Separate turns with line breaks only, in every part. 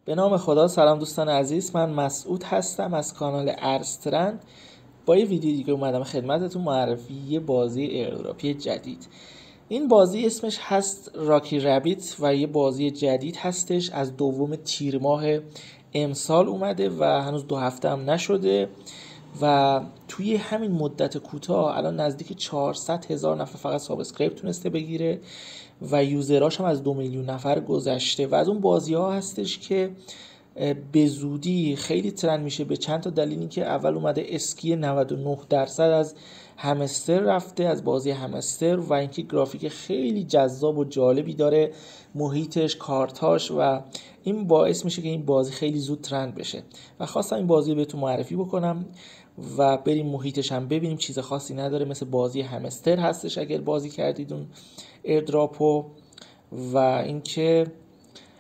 به نام خدا. سلام دوستان عزیز، من مسعود هستم از کانال ارسترند. با یه ویدیو دیگه اومدم خدمتتون معرفی یه بازی ایردراپی جدید. این بازی اسمش هست راکی رابیت و یه بازی جدید هستش، از دوم تیر ماه امسال اومده و هنوز 2 هفته هم نشده و توی همین مدت کوتاه الان نزدیک 400,000 نفر فقط سابسکرایب تونسته بگیره و یوزراش هم از 2 میلیون نفر گذشته و از اون بازی ها هستش که به زودی خیلی ترند میشه به چند تا دلیلی که اول اومده اسکی 99% از همستر رفته، از بازی همستر، و اینکه گرافیک خیلی جذاب و جالبی داره، محیطش، کارتاش، و این باعث میشه که این بازی خیلی زود ترند بشه و خواستم این بازی رو بهتون معرفی بکنم و بریم محیطش هم ببینیم. چیز خاصی نداره، مثل بازی همستر هستش اگر بازی کردید اون ایردراپو. و اینکه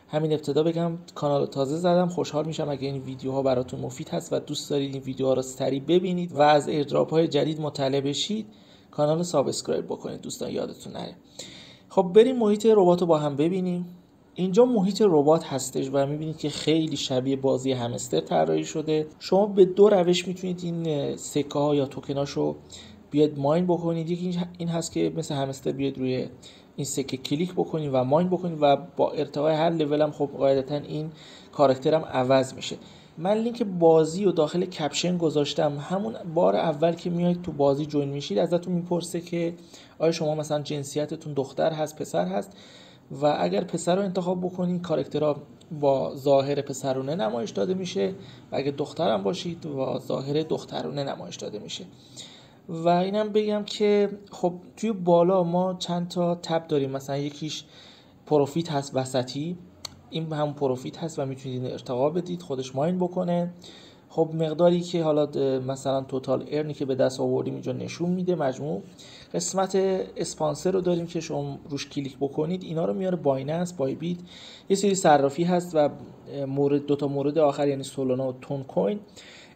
همین ابتدا بگم کانال تازه زدم، خوشحال میشم اگه این ویدیوها براتون مفید هست و دوست دارید این ویدیوها رو سریع ببینید و از ایردراپ های جدید مطلع بشید. کانال رو سابسکرایب بکنید دوستان، یادتون نره. خب بریم محیط ربات رو با هم ببینیم. اینجا محیط ربات هستش و میبینید که خیلی شبیه بازی همستر طراحی شده. شما به دو روش میتونید این سکه ها یا توکناش رو بیاد ماین بکنید. یکی این هست که مثل همستر بیاد روی این سکه کلیک بکنید و ماین بکنید و با ارتقای هر لول هم خب قاعدتا این کاراکتر هم عوض میشه. من لینک بازی و داخل کپشن گذاشتم. همون بار اول که میایید تو بازی جوین میشید ازتون میپرسه که آیا شما مثلا جنسیتتون دختر هست پسر هست، و اگر پسر رو انتخاب بکنید کاراکترها با ظاهر پسرونه نمایش داده میشه و اگر دختر هم باشید با ظاهر دخترونه نمایش داده میشه. و اینم بگم که خب توی بالا ما چند تا تب داریم، مثلا یکیش پروفیت هست وسطی، این هم پروفیت هست و میتونید ارتقا بدید خودش ماین بکنه. خب مقداری که حالا مثلا توتال ارنی که به دست آوردیم اینجا نشون میده مجموع. قسمت اسپانسر رو داریم که شما روش کلیک بکنید اینا رو میاره بایننس، بای بیت، یه سری صرافی هست و دو تا مورد آخر یعنی سولانا و تون کوین.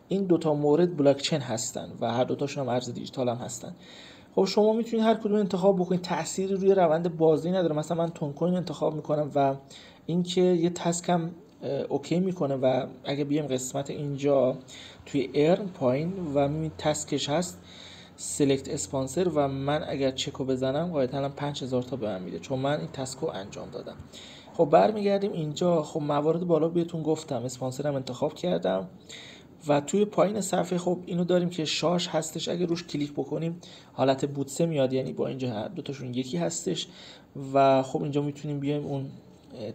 این دوتا مورد بلاک چین هستن و هر دوتاشون هم ارز دیجیتال هم هستن. خب شما میتونید هر کدوم انتخاب بکنید، تأثیری روی روند بازی نداره. مثلا من تون کوین انتخاب میکنم و اینکه یه تسکم اوکی میکنه و اگه بیام قسمت اینجا توی ارن پایین و میبینید تسکش هست سلکت اسپانسر و من اگر چکو بزنم قاعدتا هم 5000 تا به من میده چون من این تسکو انجام دادم. خب برمیگردیم اینجا. خب موارد بالا بهتون گفتم، اسپانسرم انتخاب کردم و توی پایین صفحه خب اینو داریم که شاش هستش. اگه روش کلیک بکنیم حالت بوتسه میاد، یعنی با اینجا هر دوتاشون یکی هستش و خب اینجا میتونیم بیایم اون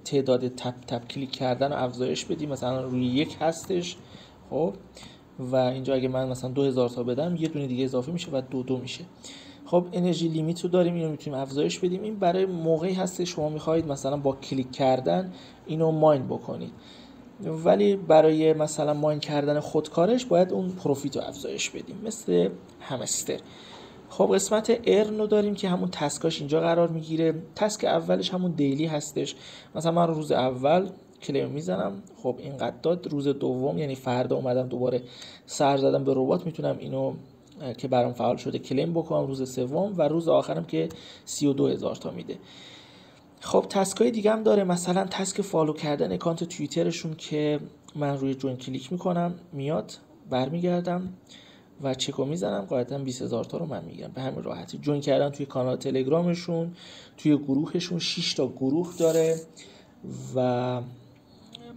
تعداد تپ کلیک کردن رو افزایش بدیم، مثلا روی 1 هستش. خب و اینجا اگه من مثلا 2000 تا بدم یه دونه دیگه اضافه میشه و 2 میشه. خب انرژی لیمیت رو داریم، اینو میتونیم افزایش بدیم. این برای موقعی هست شما میخواهید مثلا با کلیک کردن اینو ماین بکنید، ولی برای مثلا ماین کردن خودکارش باید اون پروفیت رو افزایش بدیم مثل همستر. خب قسمت ارن رو داریم که همون تسکاش اینجا قرار میگیره. تسک اولش همون دیلی هستش، مثلا من روز اول کلیم میزنم، خب اینقدر داد. روز دوم یعنی فردا اومدم دوباره سر زدم به ربات، میتونم اینو که برام فعال شده کلیم بکنم روز سوم و روز آخرم که 32000 تا میده. خب تسکای دیگه هم داره، مثلا تسک فالو کردن اکانت توییترشون که من روی جوین کلیک میکنم میاد، برمیگردم و چکو میزنم قاعدتا 20000 تا رو من میگیرم به همین راحتی. جوین کردن توی کانال تلگرامشون، توی گروهشون 6 تا گروه داره و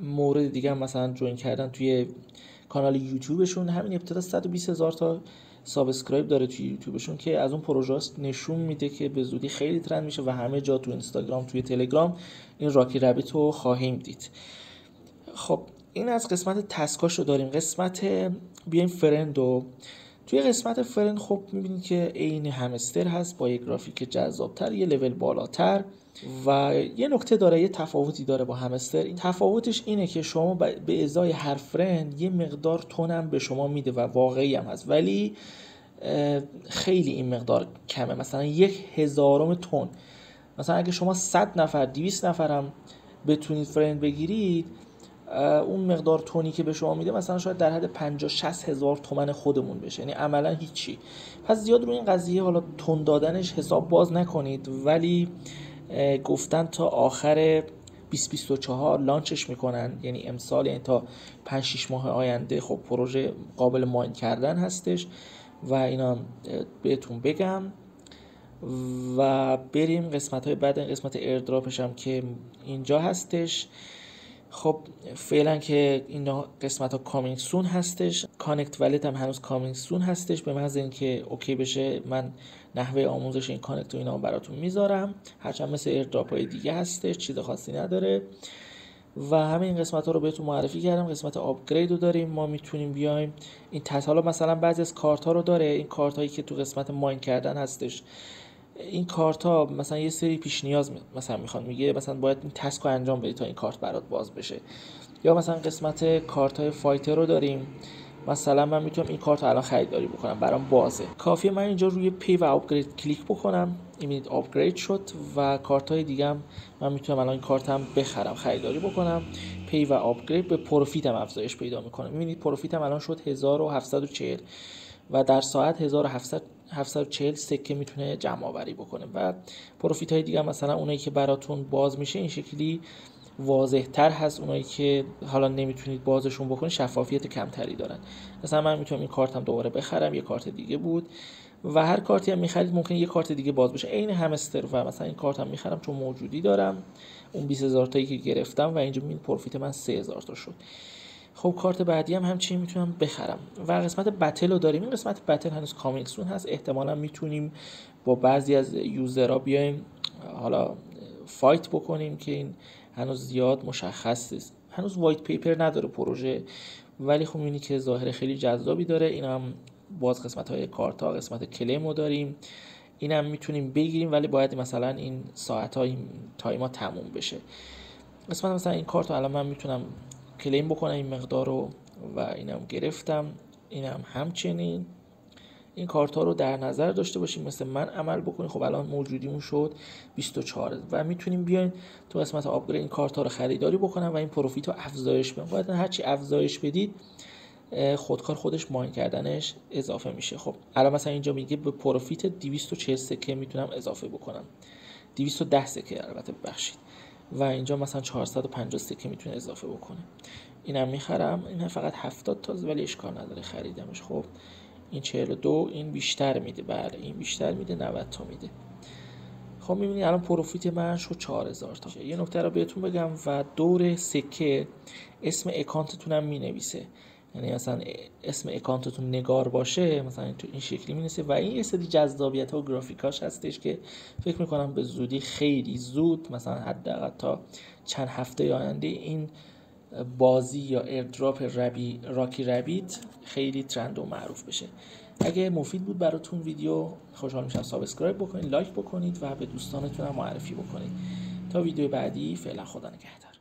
مورد دیگه هم مثلا جوین کردن توی کانال یوتیوبشون. همین ابتدا 120000 تا سابسکرایب داره توی یوتیوبشون که از اون پروژه نشون میده که به زودی خیلی ترند میشه و همه جا تو اینستاگرام توی تلگرام این راکی رابیت رو خواهیم دید. خب این از قسمت تسکاش رو داریم. قسمت بیایم فرند و توی قسمت فرند خب میبینید که عین همستر هست با یک گرافیک جذابتر، یه لول بالاتر و یه نکته داره، یه تفاوتی داره با همستر. این تفاوتش اینه که شما به ازای هر فرند یه مقدار تون هم به شما میده و واقعی هم هست، ولی خیلی این مقدار کمه، مثلا 1/1000 تون. مثلا اگه شما 100 نفر 200 نفر هم بتونید فرند بگیرید، اون مقدار تونی که به شما میده مثلا شاید در حد 50-60 هزار تومن خودمون بشه، یعنی عملا هیچی. پس زیاد روی این قضیه حالا تون دادنش حساب باز نکنید، ولی گفتن تا آخر 2024 لانچش میکنن، یعنی امسال، یعنی تا 5-6 ماه آینده خب پروژه قابل ماین کردن هستش و اینا بهتون بگم و بریم قسمت های بعد. قسمت ایردراپش هم که اینجا هستش. خب فعلا که این قسمت ها کامینگ سون هستش. کانکت والت هم هنوز کامینگ سون هستش، به محض اینکه اوکی بشه من نحوه آموزش این کانکت و اینا براتون میذارم، هرچند مثل ایردراپ های دیگه هستش، چیز خاصی نداره. و همه این قسمت ها رو بهتون معرفی کردم. قسمت آپگرید رو داریم، ما میتونیم بیایم این حالا مثلا بعضی از کارت ها رو داره، این کارت هایی که تو قسمت ماین کردن هستش، این کارت ها مثلا یه سری پیش نیاز مثلا میخوان، میگه مثلا باید این تسک رو انجام بدی تا این کارت برات باز بشه. یا مثلا قسمت کارت های فایتر رو داریم، مثلا من میتونم این کارت رو الان خریداری بکنم، برام بازه، کافیه من اینجا روی پی و آپگرید کلیک بکنم، ایمیدیت آپگرید شد و کارت های دیگه هم من میتونم الان این کارت هم بخرم، خریداری بکنم. پی و آپگرید به پروفیت هم افزایش پیدا میکنه. میبینید پروفیت هم الان شد 1740 و در ساعت 1740 سکه میتونه جمع آوری بکنه. و پروفیت های دیگه مثلا اونایی که براتون باز میشه این شکلی واضح تر هست، اونایی که حالا نمیتونید بازشون بکنید شفافیت کمتری دارن. مثلا من میتونم این کارت هم دوباره بخرم، یه کارت دیگه بود و هر کارتی هم میخرید ممکنه یه کارت دیگه باز بشه، عین همستر. و مثلا این کارت هم میخرم چون موجودی دارم، اون 20000 تایی که گرفتم و اینجا این پروفیت من 3000 تا شد. خب کارت بعدی هم همچنین میتونم بخرم. و قسمت بتل رو داریم. این قسمت بتل هنوز کامینگ سون هست، احتمالا میتونیم با بعضی از یوزرها بیایم حالا فایت بکنیم که این هنوز زیاد مشخص است، هنوز وایت پیپر نداره پروژه، ولی خب میبینی که ظاهر خیلی جذابی داره. این هم باز قسمت های کارت ها، قسمت کلیم رو داریم، این هم میتونیم بگیریم ولی باید مثلا این ساعت های تایما تموم بشه. قسمت مثلا این کارت رو الان من میتونم کلیم بکنم این مقدار رو و اینم گرفتم. اینم همچنین این کارت ها رو در نظر داشته باشیم، مثل من عمل بکنیم. خب الان موجودیمون شد 24 و میتونیم بیاین تو قسمت آپگرید این کارت ها رو خریداری بکنم و این پروفیت رو افزایش بدیم. باید هرچی افزایش بدید خودکار خودش ماین کردنش اضافه میشه. خب الان مثلا اینجا میگه به پروفیت 240 سکه میتونم اضافه بکنم، 210 سکه البته ببخشید، و اینجا مثلا 450 سکه میتونه اضافه بکنه. اینم میخرم، این فقط 70 تا ولی اشکال نداره خریدمش. خب این 42 این بیشتر میده، بله این بیشتر میده، 90 تا میده. خب میبینید الان پروفیت من شد 4000 تا. یه نکته رو بهتون بگم و دور سکه اسم اکانتتون هم مینویسه، یعنی مثلا اسم اکانتتون نگار باشه مثلا تو این شکلی مینویسه و این یه سری جذابیت ها و گرافیکاش هستش که فکر میکنم به زودی، خیلی زود، مثلا حداقل تا چند هفته آینده این بازی یا ایردراپ راکی رابیت خیلی ترند و معروف بشه. اگه مفید بود براتون ویدیو خوشحال میشم سابسکرایب بکنید، لایک بکنید و به دوستانتون هم معرفی بکنید. تا ویدیو بعدی فعلا خدا نگهدار.